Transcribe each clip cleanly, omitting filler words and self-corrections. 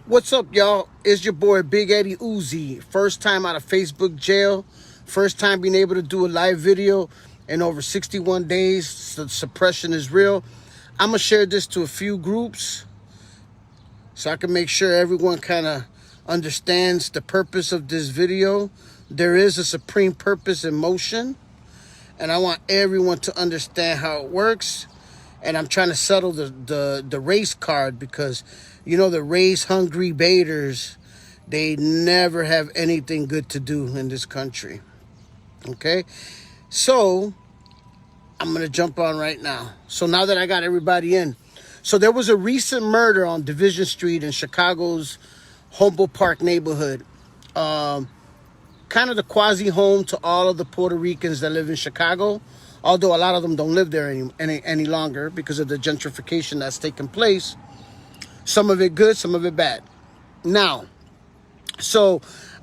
What's up, y'all? It's your boy Big Eddie Uzi. First time out of Facebook jail. First time being able to do a live video in over 61 days. So suppression is real. I'm going to share this to a few groups so I can make sure everyone kind of understands the purpose of this video. There is a supreme purpose in motion, and I want everyone to understand how it works. And I'm trying to settle the race card because, you know, the race-hungry baiters, they never have anything good to do in this country. Okay? So, I'm going to jump on right now. So now that I got everybody in. So there was a recent murder on Division Street in Chicago's Humboldt Park neighborhood. Kind of the quasi-home to all of the Puerto Ricans that live in Chicago. Although a lot of them don't live there any longer because of the gentrification that's taken place. Some of it good, some of it bad. Now, so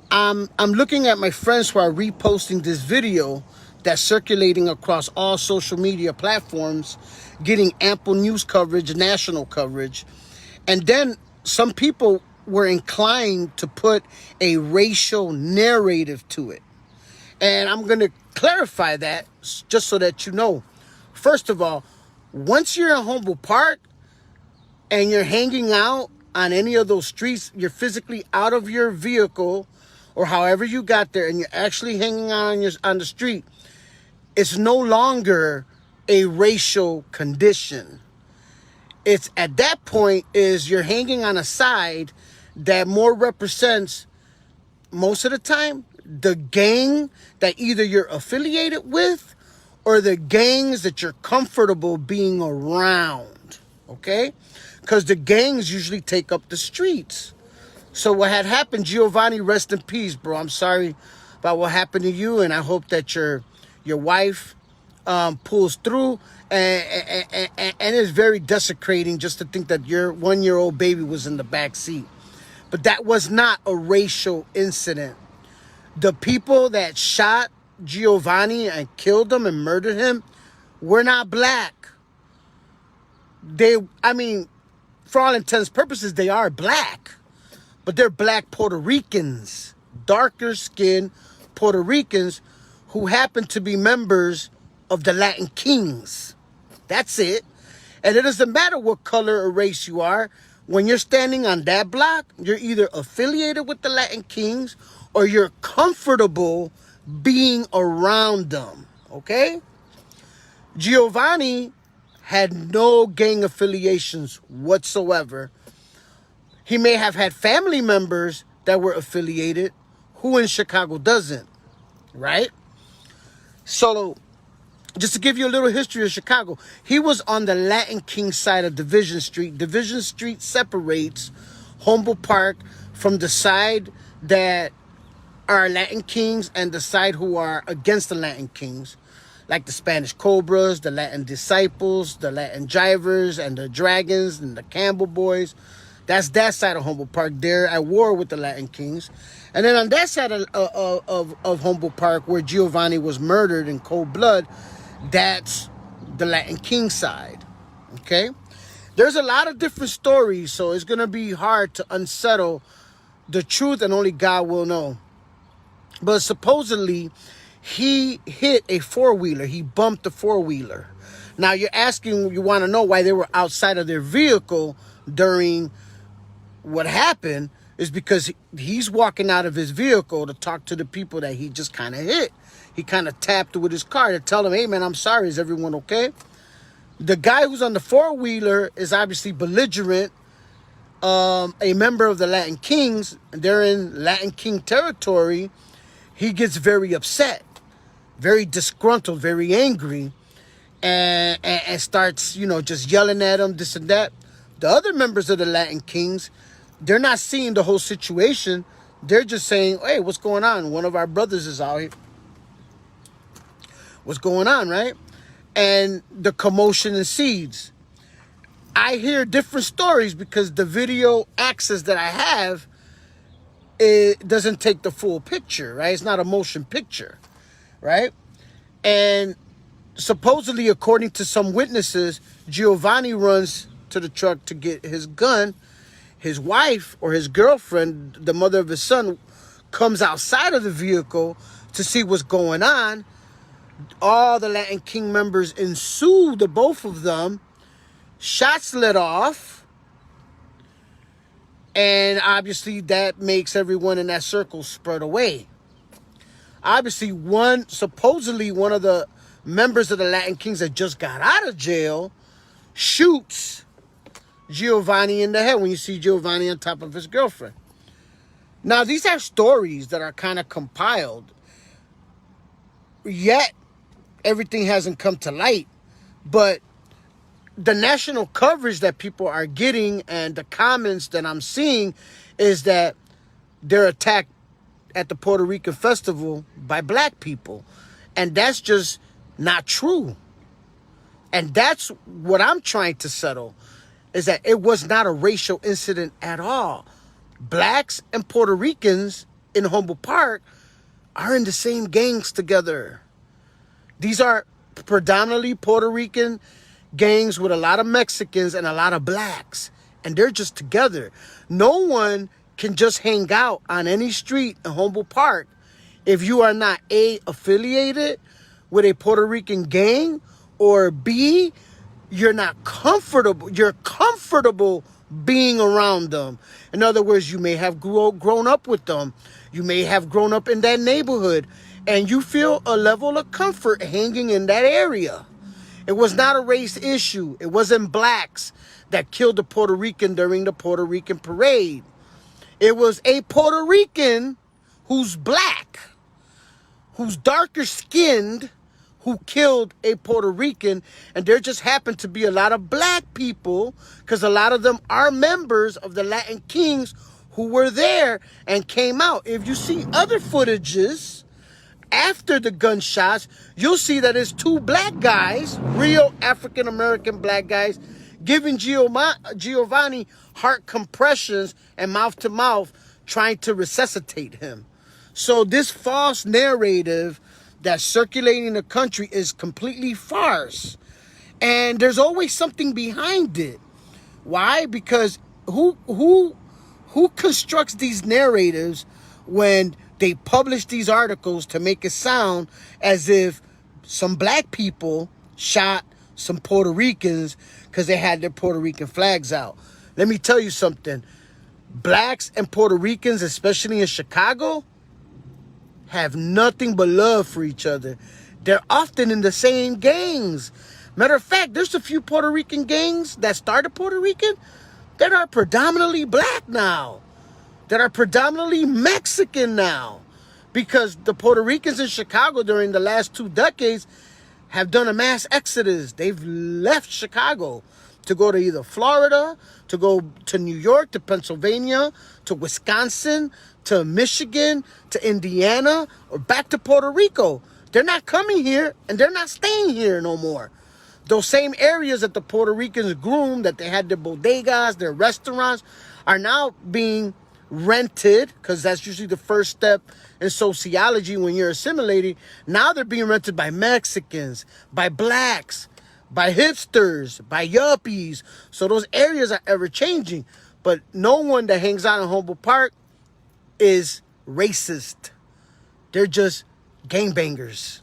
I'm looking at my friends who are reposting this video that's circulating across all social media platforms, getting ample news coverage, national coverage. And then some people were inclined to put a racial narrative to it. And I'm going to clarify that just so that you know. First of all, once you're in Humboldt Park and you're hanging out on any of those streets, you're physically out of your vehicle or however you got there and you're actually hanging out on the street, it's no longer a racial condition. It's at that point is you're hanging on a side that more represents, most of the time, the gang that either you're affiliated with or the gangs that you're comfortable being around, okay? Because the gangs usually take up the streets. So what had happened, Giovanni, rest in peace, bro. I'm sorry about what happened to you, and I hope that your wife pulls through. And it's very desecrating just to think that your 1-year-old baby was in the back seat. But that was not a racial incident. The people that shot Giovanni and killed him and murdered him were not black. For all intents and purposes, they are black. But they're black Puerto Ricans, darker skinned Puerto Ricans who happen to be members of the Latin Kings. That's it. And it doesn't matter what color or race you are. When you're standing on that block, you're either affiliated with the Latin Kings or you're comfortable being around them, okay? Giovanni had no gang affiliations whatsoever. He may have had family members that were affiliated. Who in Chicago doesn't, right? So, just to give you a little history of Chicago, he was on the Latin King side of Division Street. Division Street separates Humboldt Park from the side that are Latin Kings and the side who are against the Latin Kings, like the Spanish Cobras, the Latin Disciples, the Latin Jivers, and the Dragons, and the Campbell Boys. That's that side of Humboldt Park. They're at war with the Latin Kings. And then on that side of Humboldt Park, where Giovanni was murdered in cold blood, that's the Latin King side, okay? There's a lot of different stories, so it's going to be hard to unsettle the truth, and only God will know. But supposedly, he hit a four-wheeler. He bumped a four-wheeler. Now, you want to know why they were outside of their vehicle during what happened is because he's walking out of his vehicle to talk to the people that he just kind of hit. He kind of tapped with his car to tell them, hey, man, I'm sorry. Is everyone okay? The guy who's on the four-wheeler is obviously belligerent, a member of the Latin Kings. They're in Latin King territory. He gets very upset, very disgruntled, very angry, and starts, just yelling at him, this and that. The other members of the Latin Kings, they're not seeing the whole situation. They're just saying, hey, what's going on? One of our brothers is out here. What's going on, right? And the commotion ensues. I hear different stories because the video access that I have, it doesn't take the full picture, right? It's not a motion picture, right? And supposedly, according to some witnesses, Giovanni runs to the truck to get his gun. his wife or his girlfriend, the mother of his son, comes outside of the vehicle to see what's going on. All the Latin King members ensue the both of them. Shots let off. And obviously that makes everyone in that circle spread away. Obviously, supposedly one of the members of the Latin Kings that just got out of jail shoots Giovanni in the head when you see Giovanni on top of his girlfriend. Now, these are stories that are kind of compiled, yet everything hasn't come to light. But the national coverage that people are getting and the comments that I'm seeing is that they're attacked at the Puerto Rican festival by black people. And that's just not true. And that's what I'm trying to settle, is that it was not a racial incident at all. Blacks and Puerto Ricans in Humboldt Park are in the same gangs together. These are predominantly Puerto Rican gangs with a lot of Mexicans and a lot of blacks. And they're just together. No one can just hang out on any street in Humboldt Park if you are not A, affiliated with a Puerto Rican gang, or B, you're not comfortable. You're comfortable being around them. In other words, you may have grown up with them. You may have grown up in that neighborhood, and you feel a level of comfort hanging in that area. It was not a race issue. It wasn't blacks that killed a Puerto Rican during the Puerto Rican parade. It was a Puerto Rican who's black, who's darker skinned, who killed a Puerto Rican. And there just happened to be a lot of black people, because a lot of them are members of the Latin Kings who were there and came out. If you see other footages after the gunshots, you'll see that it's two black guys, real African-American black guys, giving Giovanni heart compressions and mouth-to-mouth, trying to resuscitate him. So this false narrative that's circulating the country is completely farce. And there's always something behind it. Why? Because who constructs these narratives when they publish these articles to make it sound as if some black people shot some Puerto Ricans because they had their Puerto Rican flags out? Let me tell you something. Blacks and Puerto Ricans, especially in Chicago, have nothing but love for each other. They're often in the same gangs. Matter of fact, there's a few Puerto Rican gangs that started Puerto Rican that are predominantly black now, that are predominantly Mexican now, because the Puerto Ricans in Chicago during the last 2 decades have done a mass exodus. They've left Chicago to go to either Florida, to go to New York, to Pennsylvania, to Wisconsin, to Michigan, to Indiana, or back to Puerto Rico. They're not coming here, and they're not staying here no more. Those same areas that the Puerto Ricans groomed, that they had their bodegas, their restaurants, are now being rented, because that's usually the first step in sociology when you're assimilating. Now they're being rented by Mexicans, by blacks, by hipsters, by yuppies. So those areas are ever changing. But no one that hangs out in Humboldt Park is racist. They're just gangbangers,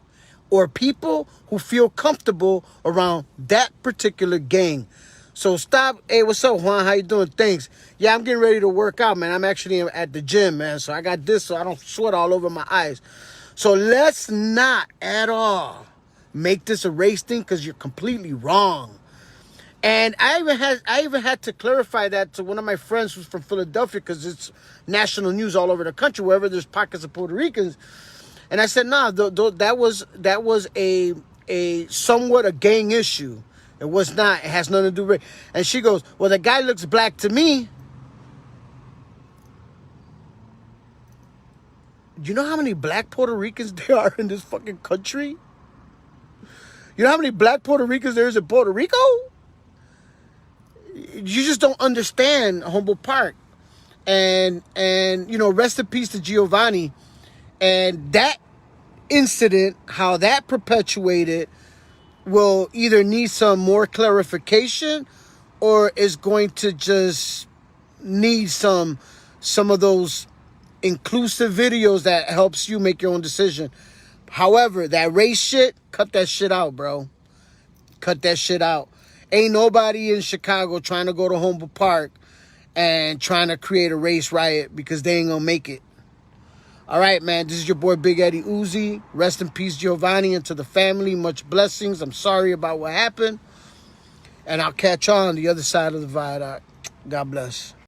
or people who feel comfortable around that particular gang. So stop. Hey, what's up, Juan? How you doing? Thanks. Yeah, I'm getting ready to work out, man. I'm actually at the gym, man. So I got this so I don't sweat all over my eyes. So let's not at all make this a race thing, because you're completely wrong. And I even had to clarify that to one of my friends who's from Philadelphia, because it's national news all over the country, wherever there's pockets of Puerto Ricans. And I said, nah, that was a somewhat a gang issue. It was not. It has nothing to do with it. And she goes, well, the guy looks black to me. Do you know how many black Puerto Ricans there are in this fucking country? You know how many black Puerto Ricans there is in Puerto Rico? You just don't understand Humboldt Park. And you know, rest in peace to Giovanni. And that incident, how that perpetuated, will either need some more clarification, or is going to just need some of those inclusive videos that helps you make your own decision. However, that race shit, cut that shit out, bro. Cut that shit out. Ain't nobody in Chicago trying to go to Humboldt Park and trying to create a race riot because they ain't gonna make it. All right, man, this is your boy Big Eddie Uzi. Rest in peace, Giovanni, and to the family, much blessings. I'm sorry about what happened. And I'll catch y'all on the other side of the viaduct. God bless.